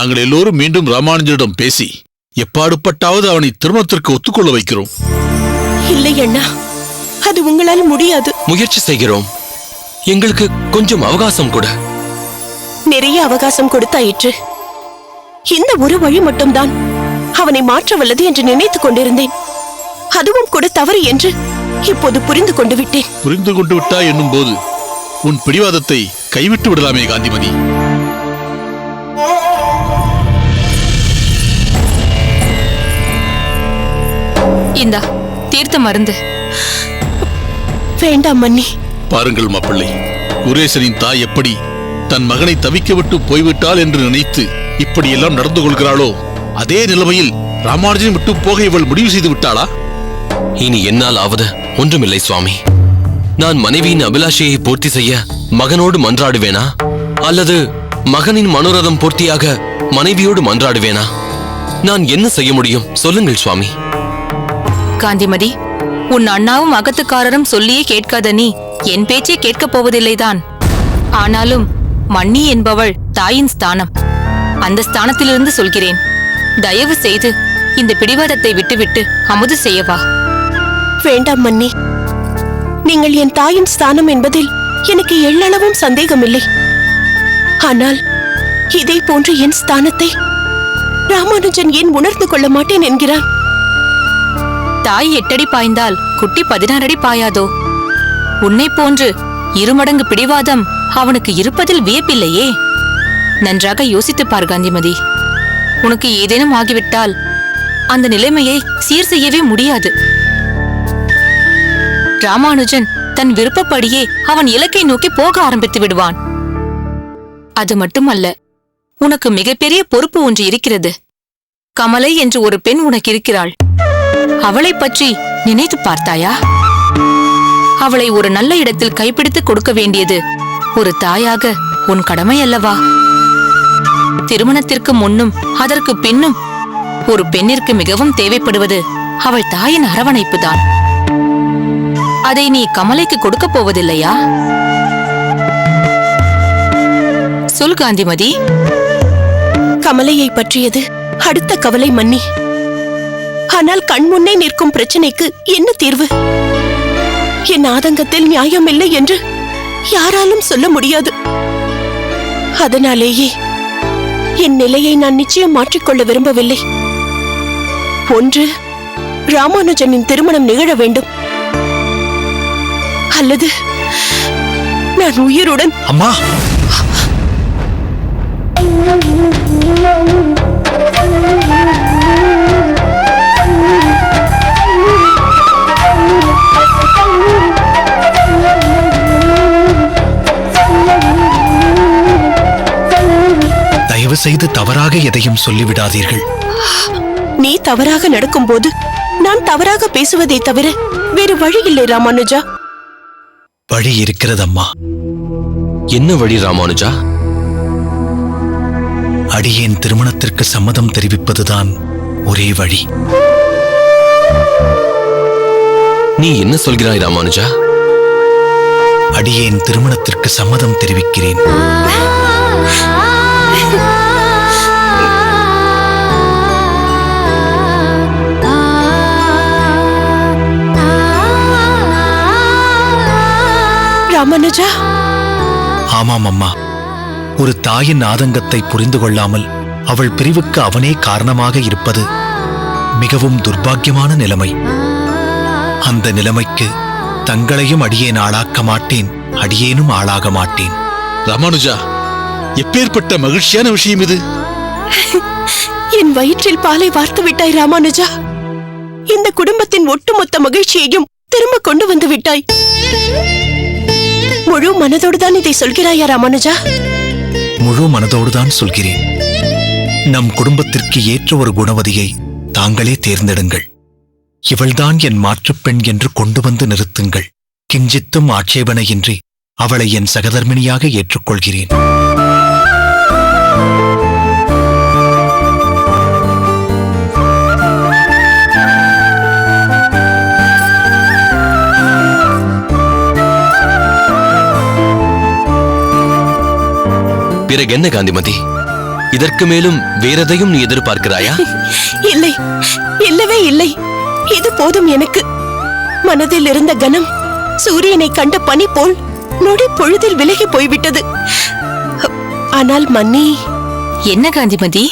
நாங்கள் எல்லோரும் மீண்டும் ராமானுஜரிடம் பேசி எப்பாடுபட்டாவது அவனை திருமணத்திற்கு ஒத்துக்கொள்ள வைக்கிறோம். இல்லை அண்ணா, அது உங்களால் முடியாது. முயற்சி செய்கிறோம். எங்களுக்கு கொஞ்சம் அவகாசம் கூட. நிறைய அவகாசம் கொடுத்தாயிற்று. இந்த ஒரு வழி மட்டும்தான் அவனை மாற்ற வல்லது என்று நினைத்துக் கொண்டிருந்தேன். அதுவும் கூட தவறு என்று இப்போது புரிந்து கொண்டு விட்டேன். புரிந்து கொண்டு விட்டாய் என்னும் போது உன் பிடிவாதத்தை கைவிட்டு விடலாமே காந்திமதி. இந்தா தீர்த்த மருந்து. வேண்டாம் மன்னி. பாருங்கள் மாப்பிள்ளை, குரேசனின் தாய் எப்படி தன் மகனை தவிக்க விட்டு போய்விட்டாள் என்று நினைத்து இப்படியெல்லாம் நடந்து கொள்கிறாளோ, அதே நிலைமையில் ராமானுஜன் விட்டு போக இவள் முடிவு செய்து விட்டாளா? இனி என்னால் ஆவது ஒன்றுமில்லை சுவாமி. நான் மனைவியின் அபிலாஷையை பூர்த்தி செய்ய மகனோடு மன்றாடுவேனா, அல்லது மகனின் மனோரதம் பூர்த்தியாக மனைவியோடு மன்றாடுவேனா? நான் என்ன செய்ய முடியும் சொல்லுங்கள் சுவாமி. காந்திமதி, உன் அண்ணாவும் அகத்துக்காரரும் சொல்லியே கேட்காத நீ என் பேச்சை கேட்கப் போவதில்லைதான். ஆனாலும் மன்னி என்பவள் தாயின் ஸ்தானம். அந்த ஸ்தானத்திலிருந்து சொல்கிறேன், தயவு செய்து இந்த பிடிவாதத்தை விட்டுவிட்டு அமுது செய்யவா. வேண்டாம் மன்னி. நீங்கள் என் தாயின் ஸ்தானம் என்பதில் எனக்கு எள்ளளவும் சந்தேகமில்லை. ஆனால் இதை போன்று என் ஸ்தானத்தை ராமானுஜன் ஏன் உணர்ந்து கொள்ள மாட்டேன் என்கிறான்? தாய் 8 அடி பாய்ந்தால் குட்டி 16 அடி பாயாதோ? உன்னை போன்று 2 மடங்கு பிடிவாதம் அவனுக்கு இருப்பதில் வியப்பில்லையே. நன்றாக யோசித்துப் பார் காந்திமதி. உனக்கு ஏதேனும் ஆகிவிட்டால் அந்த நிலைமையை சீர் செய்யவே முடியாது. ராமானுஜன் தன் விருப்பப்படியே அவன் இலக்கை நோக்கி போக ஆரம்பித்து விடுவான். அது மட்டுமல்ல, உனக்கு மிகப்பெரிய பொறுப்பு ஒன்று இருக்கிறது. கமலை என்று ஒரு பெண் உனக்கு இருக்கிறாள். அவளை பற்றி நினைத்து பார்த்தாயா? அவளை ஒரு நல்ல இடத்தில் கைப்பிடித்து கொடுக்க வேண்டியது ஒரு தாயாக உன் கடமை அல்லவா? திருமணத்திற்கு முன்னும் அதற்கு பின்னும் ஒரு பெண்ணிற்கு மிகவும் தேவைப்படுவது அவள் தாயின் அரவணைப்புதான். அதை நீ கமலைக்கு கொடுக்க போவதில்லையா? சொல் காந்திமதி. கமலையை பற்றியது அடுத்த கவலை மன்னி. ஆனால் கண்முன்னே நிற்கும் பிரச்சனைக்கு என்ன தீர்வு? என் ஆதங்கத்தில் நியாயமில்லை என்று யாராலும் சொல்ல முடியாது. அதனாலேயே என் நிலையை நான் நிச்சயம் மாற்றிக்கொள்ள விரும்பவில்லை. ஒன்று, ராமானுஜனின் திருமணம் நிகழ வேண்டும், அல்லது நான் உயிருடன். அம்மா, தயவு செய்து தவறாக எதையும் சொல்லிவிடாதீர்கள். நீ தவறாக நடக்கும்போது நான் தவறாக பேசுவதை தவிர வேறு வழி இல்லை ராமானுஜா. வழி இருக்கிறதம்மா. என்ன வழி ராமானுஜா? அடியேன் திருமணத்திற்கு சம்மதம் தெரிவிப்பதுதான் ஒரே வழி. நீ என்ன சொல்கிறாய் ராமானுஜா? அடியேன் திருமணத்திற்கு சம்மதம் தெரிவிக்கிறேன். ராமானுஜா. ஆமாம் அம்மா. ஒரு தாயின் ஆதங்கத்தை புரிந்து கொள்ளாமல் அவள் பிரிவுக்கு அவனே காரணமாக இருப்பது மிகவும் துர்பாக்கியமான நிலைமை. அந்த நிலைமைக்கு தங்களையும் அடியேன் ஆளாக்க மாட்டேன், அடியேனும் ஆளாக மாட்டேன். ராமானுஜா, எப்பேற்பட்ட மகிழ்ச்சியான விஷயம் இது! என் வயிற்றில் பாலை வார்த்து விட்டாய் ராமானுஜா. இந்த குடும்பத்தின் ஒட்டுமொத்த மகிழ்ச்சியையும் திரும்ப கொண்டு வந்து விட்டாய். முழு மனதோடுதான் இதை சொல்கிறாயா ராமானுஜா? முழு மனதோடுதான் சொல்கிறேன். நம் குடும்பத்திற்கு ஏற்ற ஒரு குணவதியை தாங்களே தேர்ந்தெடுங்கள். இவள்தான் என் மாற்றுப்பெண் என்று கொண்டு வந்து நிறுத்துங்கள். கிஞ்சித்தும் ஆட்சேபனையின்றி அவளை என் சகதர்மிணியாக ஏற்றுக்கொள்கிறேன். பிறகு என்ன காந்திமதி? இதற்கு மேலும் வேறெதையும் நீ எதிர்பார்க்கிறாயா? இல்லை, இல்லவே இல்லை. இது போதும் எனக்கு. மனதில் இருந்த கனம் சூரியனை கண்ட பனி போல் நொடி பொழுதில் விலகி போய்விட்டது. ஆனால் மன்னி, என்ன காந்திமதி?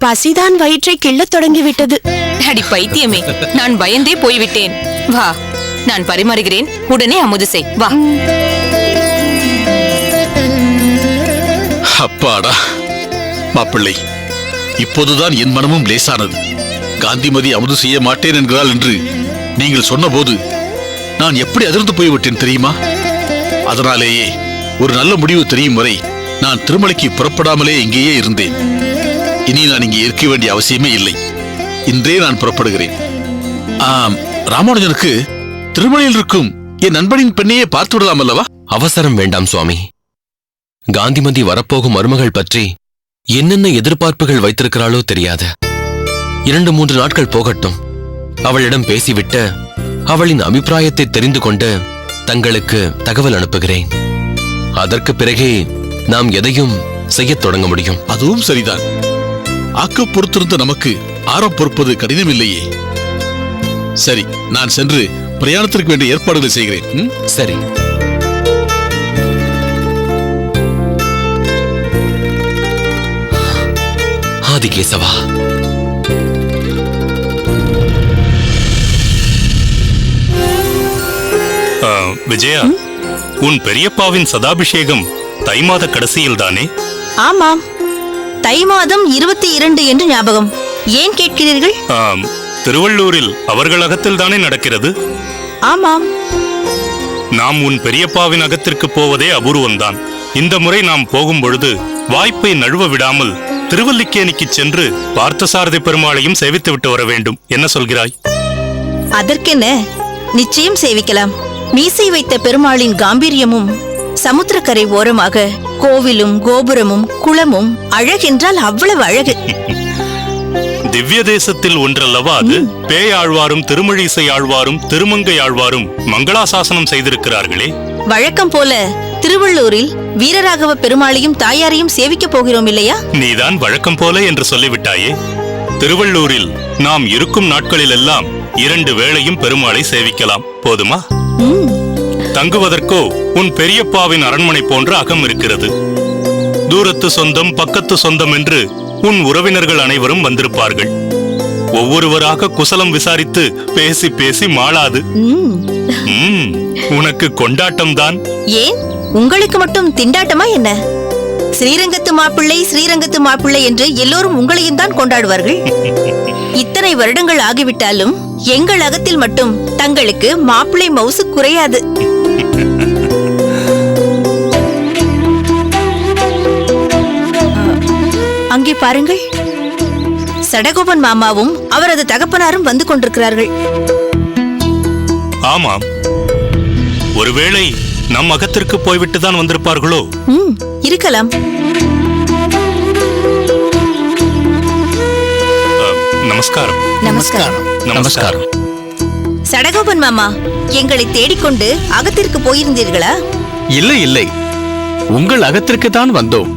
பசிதான் வயிற்றை கிள்ளத் தொடங்கிவிட்டது. அடி பைத்தியமே, நான் பயந்தே போய்விட்டேன். வா, நான் பரிமாறுகிறேன். உடனே அமுது செய். வா. அப்பாடா மாப்பிள்ளை, இப்போதுதான் என் மனமும் லேசானது. காந்திமதி அமுது செய்ய மாட்டேன் என்கிறாள் என்று நீங்கள் சொன்னபோது நான் எப்படி அதிர்ந்து போய்விட்டேன் தெரியுமா? அதனாலேயே ஒரு நல்ல முடிவு தெரியும் வரை நான் திருமலைக்கு புறப்படாமலே இங்கேயே இருந்தேன். இனி நான் இங்கே இருக்க வேண்டிய அவசியமே இல்லை. இன்றே நான் புறப்படுகிறேன். ராமானுஜனுக்கு திருமலையில் இருக்கும் என் நண்பனின் பெண்ணையே பார்த்து விடலாம் அல்லவா? அவசரம் வேண்டாம் சுவாமி. காந்திமதி வரப்போகும் மருமகள் பற்றி என்னென்ன எதிர்பார்ப்புகள் வைத்திருக்கிறாளோ தெரியாது. 2-3 நாட்கள் போகட்டும். அவளிடம் பேசிவிட்டு அவளின் அபிப்பிராயத்தை தெரிந்து கொண்டு தங்களுக்கு தகவல் அனுப்புகிறேன். அதற்கு பிறகே நாம் எதையும் செய்யத் தொடங்க முடியும். அதுவும் சரிதான். ஆக்க பொறுத்திருந்த நமக்கு ஆரம் பொறுப்பது கடினம் இல்லையே. சரி, நான் சென்று பிரயாணத்திற்கு வேண்டிய ஏற்பாடுகளை செய்கிறேன். சரி. ஆதிகேசவா, விஜயா, உன் பெரியப்பாவின் சதாபிஷேகம் தை மாத கடைசியில் தானே? ஆமாம், தை மாதம் 22 என்று ஞாபகம். ஏன் கேட்கிறீர்கள்? திருவள்ளூரில் அவர்கள் அகத்தில் தானே நடக்கிறது? ஆமாம். நாம் உன் பெரியப்பாவின் அகத்திற்கு போவதே அபூர்வம்தான். இந்த முறை நாம் போகும் பொழுது வாய்ப்பை நழுவ விடாமல் திருவல்லிக்கேணிக்கு சென்று பார்த்தசாரதி பெருமாளையும் சேவித்துவிட்டு வர வேண்டும். என்ன சொல்கிறாய்? அதற்கென்ன, நிச்சயம் சேவிக்கலாம். மீசை வைத்த பெருமாளின் காம்பீரியமும் சமுத்திரக்கரை ஓரமாக கோவிலும் கோபுரமும் குளமும் அழகென்றால் அவ்வளவு அழகு. திவ்ய தேசத்தில் ஒன்றல்லவா அது? பேயாழ்வாரும் திருமழிசை ஆழ்வாரும் திருமங்கை ஆழ்வாரும் மங்களாசாசனம் செய்திருக்கிறார்களே. வழக்கம் போல திருவள்ளூரில் வீரராகவ பெருமாளையும் தாயாரையும் சேவிக்கப் போகிறோம் இல்லையா? நீதான் வழக்கம் போல என்று சொல்லிவிட்டாயே. திருவள்ளூரில் நாம் இருக்கும் நாட்களிலெல்லாம் 2 வேளையும் பெருமாளை சேவிக்கலாம். போதுமா? தங்குவதற்கோ உன் பெரியப்பாவின் அரண்மனை போன்ற அகம் இருக்கிறது. தூரத்து சொந்தம் பக்கத்து சொந்தம் என்று உன் உறவினர்கள் அனைவரும் வந்திருப்பார்கள். ஒவ்வொருவராக குசலம் விசாரித்து பேசி பேசி மாளாது. உனக்கு கொண்டாட்டம் தான். ஏன், உங்களுக்கு மட்டும் திண்டாட்டமா என்ன? ஸ்ரீரங்கத்து மாப்பிள்ளை ஸ்ரீரங்கத்து மாப்பிள்ளை என்று எல்லோரும் உங்களையும் தான் கொண்டாடுவார்கள். இத்தனை வருடங்கள் ஆகிவிட்டாலும் எங்கள் அகத்தில் மட்டும் தங்களுக்கு மாப்பிள்ளை மவுசு குறையாது. அங்கே பாருங்கள், சடகோபன் மாமாவும் அவரது தகப்பனாரும் வந்து கொண்டிருக்கிறார்கள். ஆமாம், ஒருவேளை நம் அகத்திற்கு போய்விட்டுதான் வந்திருப்பார்களோ? இருக்கலாம். நமஸ்காரம். நமஸ்காரம். நமஸ்காரம். சடகோபன் மாமா, எங்களை தேடிக்கொண்டு அகத்திற்கு போயிருந்தீர்களா? இல்லை இல்லை, உங்கள் அகத்திற்கு தான் வந்தோம்.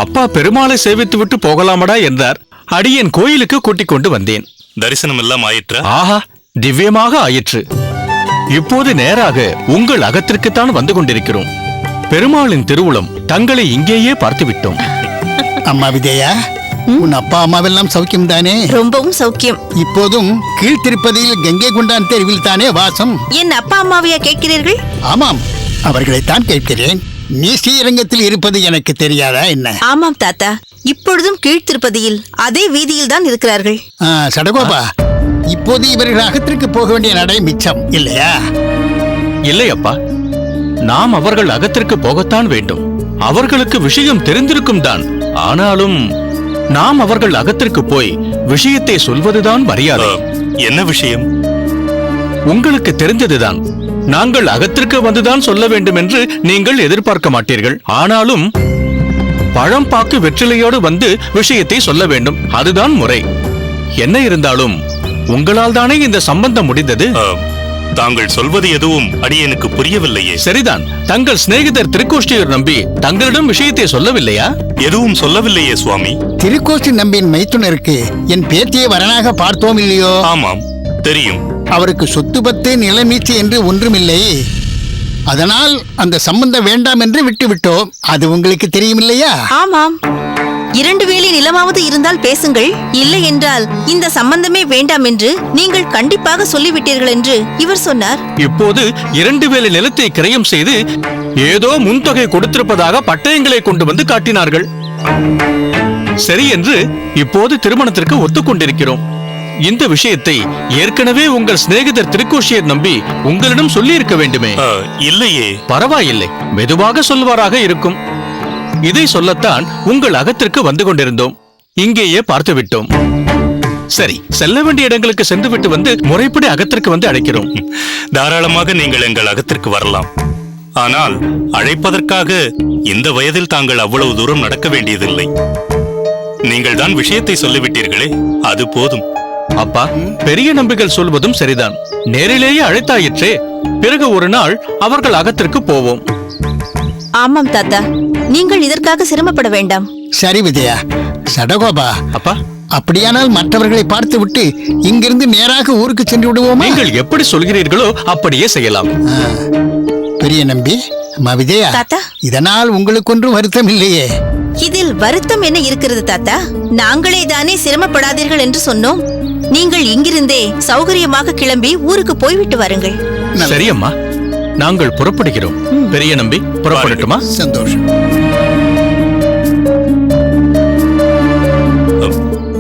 அப்பா பெருமாளை சேவித்து விட்டு போகலாமடா என்றார். அடியேன் கோயிலுக்கு கூட்டிக் கொண்டு வந்தேன். தரிசனம் எல்லாம் ஆயிற்று. ஆஹா, திவ்யமாக ஆயிற்று. இப்போது நேராக உங்கள் அகத்திற்குத்தான் வந்து கொண்டிருக்கிறோம். பெருமாளின் திருவுளம் தங்களை இங்கேயே பார்த்து விட்டோம். அம்மா விஜயா, உன் அப்பா அம்மாவெல்லாம் சௌக்கியம் தானே? ரொம்பவும் சௌக்கியம். இப்போதும் கீழ்த்திருப்பதியில் கங்கை கொண்டான் தெருவில் தானே வாசம்? என் அப்பா அம்மாவையா கேட்கிறீர்கள்? ஆமாம், அவர்களைத்தான் கேட்கிறேன். நீ ஸ்ரீரங்கத்தில் இருப்பது எனக்கு தெரியாதா என்ன? ஆமாம் தாத்தா, இப்பொழுதும் கீழ்த்திருப்பதியில் அதே வீதியில் தான் இருக்கிறார்கள். சடகோபா, இப்போது இவர்கள் அகத்திற்கு போக வேண்டிய நடை மிச்சம் இல்லையா? இல்லை அப்பா, நாம் அவர்கள் அகத்திற்கு போகத்தான் வேண்டும். அவர்களுக்கு விஷயம் தெரிந்திருக்கும் தான். ஆனாலும் நாம் அவர்கள் அகத்திற்கு போய் விஷயத்தை சொல்வதுதான் மரியாதை. என்ன விஷயம்? உங்களுக்கு தெரிந்ததுதான். நாங்கள் அகத்திற்கு வந்துதான் சொல்ல வேண்டும் என்று நீங்கள் எதிர்பார்க்க மாட்டீர்கள். ஆனாலும் பழம்பாக்கு வெற்றிலையோடு வந்து விஷயத்தை சொல்ல வேண்டும். அதுதான் முறை. என்ன இருந்தாலும் உங்களால் தானே இந்த சம்பந்தம் முடிந்தது. தாங்கள் சொல்வது எதுவும் அடியேனுக்கு புரியவில்லையே. சரிதான், தங்கள் சிநேகிதர் திருக்கோஷ்டியூர் நம்பி தங்களிடம் விஷயத்தை சொல்லவில்லையா? எதுவும் சொல்லவில்லையே சுவாமி. திருக்கோஷ்டி நம்பியின் மைத்துனருக்கு என் பேத்தியை வரனாக பார்த்தோம் இல்லையோ? ஆமாம், தெரியும். அவருக்கு சொத்து பத்து நிலமீச்சு என்று ஒன்றுமில்லை. அதனால் அந்த சம்பந்தம் வேண்டாம் என்று விட்டுவிட்டோம். அது உங்களுக்கு தெரியும் இல்லையா? ஆமாம், 2 வேளை நிலமாவது இருந்தால் பேசுங்கள், இல்லை என்றால் இந்த சம்பந்தமே வேண்டாம் என்று நீங்கள் கண்டிப்பாக சொல்லிவிட்டீர்கள் என்று இவர் சொன்னார். இப்போது 2 வேளை நிலத்தை கிரயம் செய்து ஏதோ முன்தொகை கொடுத்திருப்பதாக பட்டயங்களை கொண்டு வந்து காட்டினார்கள். சரி என்று இப்போது திருமணத்திற்கு ஒத்துக்கொண்டிருக்கிறோம். இந்த விஷயத்தை ஏற்கனவே உங்கள் சிநேகிதர் திருக்கோஷியர் நம்பி உங்களிடம் சொல்லி இருக்க வேண்டுமே. இல்லையே. பரவாயில்லை, மெதுவாக சொல்வாராக இருக்கும். இதை சொல்லத்தான் உங்கள் அகத்திற்கு வந்து கொண்டிருந்தோம். இங்கேயே பார்த்து விட்டோம். சரி, செல்ல வேண்டிய இடங்களுக்கு சென்று விட்டு வந்து முறைப்படி அகத்திற்கு வந்து அழைக்கிறோம். தாராளமாக நீங்கள் எங்கள் அகத்திற்கு வரலாம். ஆனால் அழைப்பதற்காக இந்த வயதில் தாங்கள் அவ்வளவு தூரம் நடக்க வேண்டியதில்லை. நீங்கள் தான் விஷயத்தை சொல்லிவிட்டீர்களே, அது போதும். அப்பா, பெரிய நம்பிகள் சொல்வதும் சரிதான். நேரிலேயே அழைத்தாயிற்றே, பிறகு ஒரு நாள் அவர்கள் அகத்திற்கு போவோம். ஆமாம் தாத்தா, நீங்கள் இதற்காக சிரமப்பட வேண்டாம். சரி விஜயா. சடகோபா, அப்பா, அப்படியானால் மற்றவர்களை பார்த்து விட்டு இங்கிருந்து நேராக ஊருக்கு சென்று விடுவோமா? நீங்கள் எப்படி சொல்கிறீர்களோ அப்படியே செய்யலாம். பெரிய நம்பி, அம்மா விஜயா, தாத்தா, இதனால் உங்களுக்கு ஒன்றும் வருத்தம் இல்லையே? இதில் வருத்தம் என்ன இருக்கிறது தாத்தா? நாங்களே தானே சிரமப்படாதீர்கள் என்று சொன்னோம். நீங்கள் இங்கிருந்தே சௌகரியமாக கிளம்பி ஊருக்கு போய்விட்டு வாருங்கள். சரி அம்மா, நாங்கள் புறப்படுகிறோம். பெரிய நம்பி புறப்படட்டுமா? சந்தோஷம்.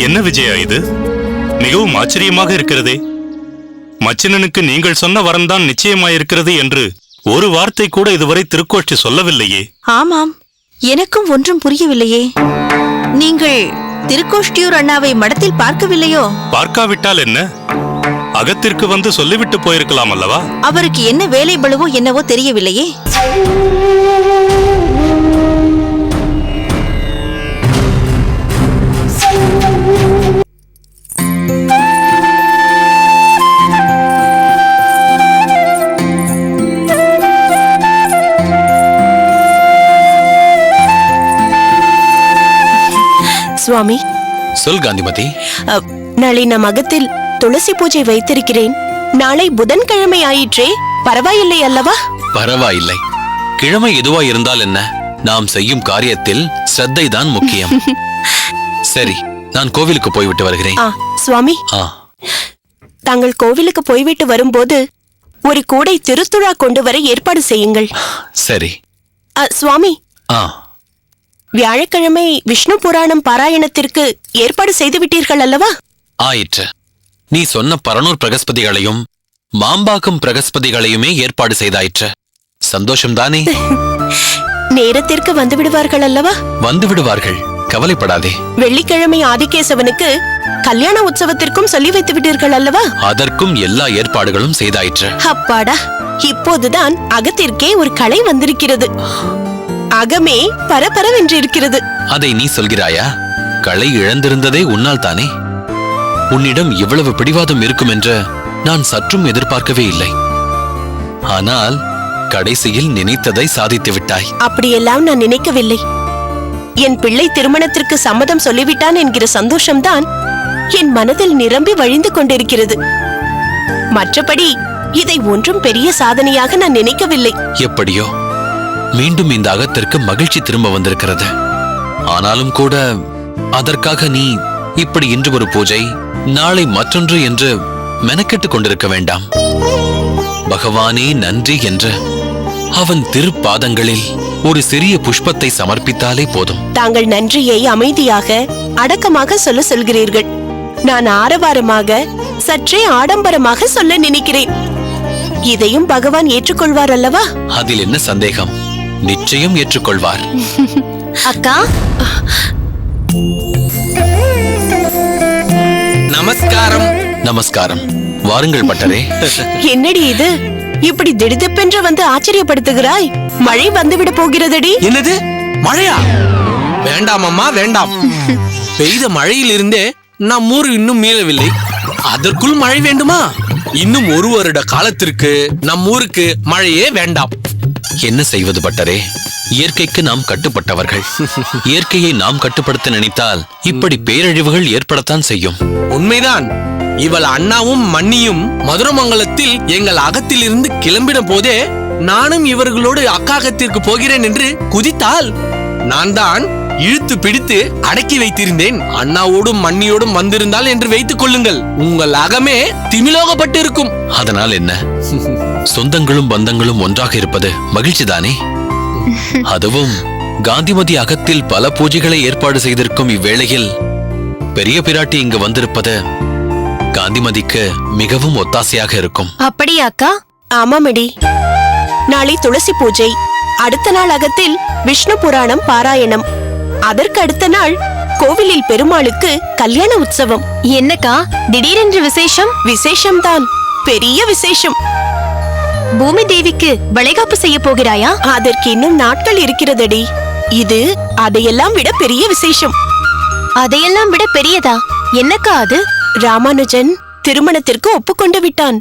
என்ன விஜயா இது? மிகவும் ஆச்சரியமாக இருக்கிறதே. மச்சினனுக்கு நீங்கள் சொன்ன வரம்தான் நிச்சயமாயிருக்கிறது என்று ஒரு வார்த்தை கூட இதுவரை திருக்கோஷ்டி சொல்லவில்லையே. ஆமாம், எனக்கும் ஒன்றும் புரியவில்லையே. நீங்கள் திருக்கோஷ்டியூர் அண்ணாவை மடத்தில் பார்க்கவில்லையோ? பார்க்காவிட்டால் என்ன, அகத்திற்கு வந்து சொல்லிவிட்டு போயிருக்கலாம் அல்லவா? அவருக்கு என்ன வேலை பளுவோ என்னவோ தெரியவில்லையே. சுவாமி, சொல் காந்திமதி. நாளை நம் அகத்தில் துளசி பூஜை வைத்திருக்கிறேன். நாளை புதன்கிழமை ஆயிற்றே, பரவாயில்லை அல்லவா? பரவாயில்லை, கிழமை எதுவா இருந்தால் என்ன, நாம் செய்யும் காரியத்தில் ஸ்ரத்தை தான் முக்கியம். சரி, நான் கோவிலுக்கு போய்விட்டு வருகிறேன். சுவாமி, தாங்கள் கோவிலுக்கு போய்விட்டு வரும்போது ஒரு கூடை திருத்துழா கொண்டு வர ஏற்பாடு செய்யுங்கள். சரி. சுவாமி, வியாழக்கிழமை விஷ்ணு புராணம் பாராயணத்திற்கு ஏற்பாடு செய்து விட்டீர்கள் அல்லவா? ஆயிற்று. நீ சொன்ன பரனூர் பிரகஸ்பதிகளையும் மாம்பாக்கம் பிரகஸ்பதிகளையுமே ஏற்பாடு செய்தாயிற்று. சந்தோஷம்தானே? நேரத்திற்கு வந்து விடுவார்கள் அல்லவா? வந்து விடுவார்கள், கவலைப்படாதே. வெள்ளிக்கிழமை ஆதிகேசவனுக்கு கல்யாண உற்சவத்திற்கும் சொல்லி வைத்து விட்டீர்கள் அல்லவா? அதற்கும் எல்லா ஏற்பாடுகளும் செய்தாயிற்று. அப்பாடா, இப்போதுதான் அகத்திற்கே ஒரு கலை வந்திருக்கிறது. அகமே பரபரவென்று இருக்கிறது. அதை நீ சொல்கிறாயா? களை இழந்திருந்ததே உன்னால் தானே. உன்னிடம் இவ்வளவு பிடிவாதம் இருக்கும் என்று நான் சற்றும் எதிர்பார்க்கவே இல்லை. ஆனால் கடைசியில் நினைத்ததை சாதித்து விட்டாய். அப்படியெல்லாம் நான் நினைக்கவில்லை. என் பிள்ளை திருமணத்திற்கு சம்மதம் சொல்லிவிட்டான் என்கிற சந்தோஷம்தான் என் மனதில் நிரம்பி வழிந்து கொண்டிருக்கிறது. மற்றபடி இதை ஒன்றும் பெரிய சாதனையாக நான் நினைக்கவில்லை. எப்படியோ மீண்டும் இந்த அகத்திற்கு மகிழ்ச்சி திரும்ப வந்திருக்கிறது. ஆனாலும் கூட அதற்காக நீ இப்படி இன்று ஒரு பூஜை, நாளை மற்றொன்று என்று மெனக்கெட்டுக் கொண்டிருக்க வேண்டாம். பகவானே நன்றி என்று அவன் திருப்பாதங்களில் ஒரு சிறிய புஷ்பத்தை சமர்ப்பித்தாலே போதும். தாங்கள் நன்றியை அமைதியாக அடக்கமாக சொல்கிறீர்கள். நான் ஆரவாரமாக சற்றே ஆடம்பரமாக சொல்ல நினைக்கிறேன். இதையும் பகவான் ஏற்றுக்கொள்வார் அல்லவா? அதில் என்ன சந்தேகம்? நிச்சயம் ஏற்றுக்கொள்வார். அக்கா, நமஸ்காரம். நமஸ்காரம். வாருங்கள் பட்டரே. என்னடி இது, இப்படி திடுதிப்பென்று வந்து ஆச்சரியப்படுத்துகிறாய்? மழை வந்துவிட போகிறதடி. என்னது, மழையா? வேண்டாம் அம்மா, வேண்டாம். பெய்த மழையில் இருந்தே நம் ஊர் இன்னும் மீளவில்லை, அதற்குள் மழை வேண்டுமா? இன்னும் 1 வருட காலத்திற்கு நம் ஊருக்கு மழையே வேண்டாம். என்ன செய்வது பட்டரே? இயற்கைக்கு நாம் கட்டுப்பட்டவர்கள். இயற்கையை நாம் கட்டுப்படுத்த நினைத்தால் இப்படி பேரழிவுகள் ஏற்படத்தான் செய்யும். உண்மைதான். இவள் அண்ணாவும் மன்னியும் மதுரமங்கலத்தில் எங்கள் அகத்தில் இருந்து கிளம்பின போதே நானும் இவர்களோடு அக்காகத்திற்கு போகிறேன் என்று குதித்தால் நான் தான் இழுத்து பிடித்து அடக்கி வைத்திருந்தேன். அண்ணாவோடும் மன்னியோடும் வந்திருந்தால் என்று வைத்துக் கொள்ளுங்கள், உங்கள் அகமே திமிலோகப்பட்டு இருக்கும். அதனால் என்ன? சொந்தங்களும் பந்தங்களும் ஒன்றாக இருப்பது மகிழ்ச்சிதானே? அதுவும் காந்திமதி அகத்தில் பல பூஜைகளை ஏற்பாடு செய்திருக்கும் இவ்வேளையில் பெரிய பிராட்டி இங்கு வந்திருப்பது காந்திமதிக்கு மிகவும் ஒத்தாசையாக இருக்கும். அப்படியா அக்கா? ஆமாமடி. நாளை துளசி பூஜை, அடுத்த நாள் அகத்தில் விஷ்ணு புராணம் பாராயணம், அதற்கு அடுத்த நாள் கோவிலில் பெருமாளுக்கு கல்யாண உற்சவம். என்னக்கா திடீரென்று விசேஷம்? விசேஷம்தான், பெரிய விசேஷம். பூமி தேவிக்கு வளைகாப்பு செய்ய போகிறாயா? அதற்கு இன்னும் நாட்கள் இருக்கிறதடி. இது அதையெல்லாம் விட பெரிய விசேஷம். அதையெல்லாம் விட பெரியதா? என்னக்கா அது? ராமானுஜன் திருமணத்திற்கு ஒப்புக்கொண்டு விட்டான்.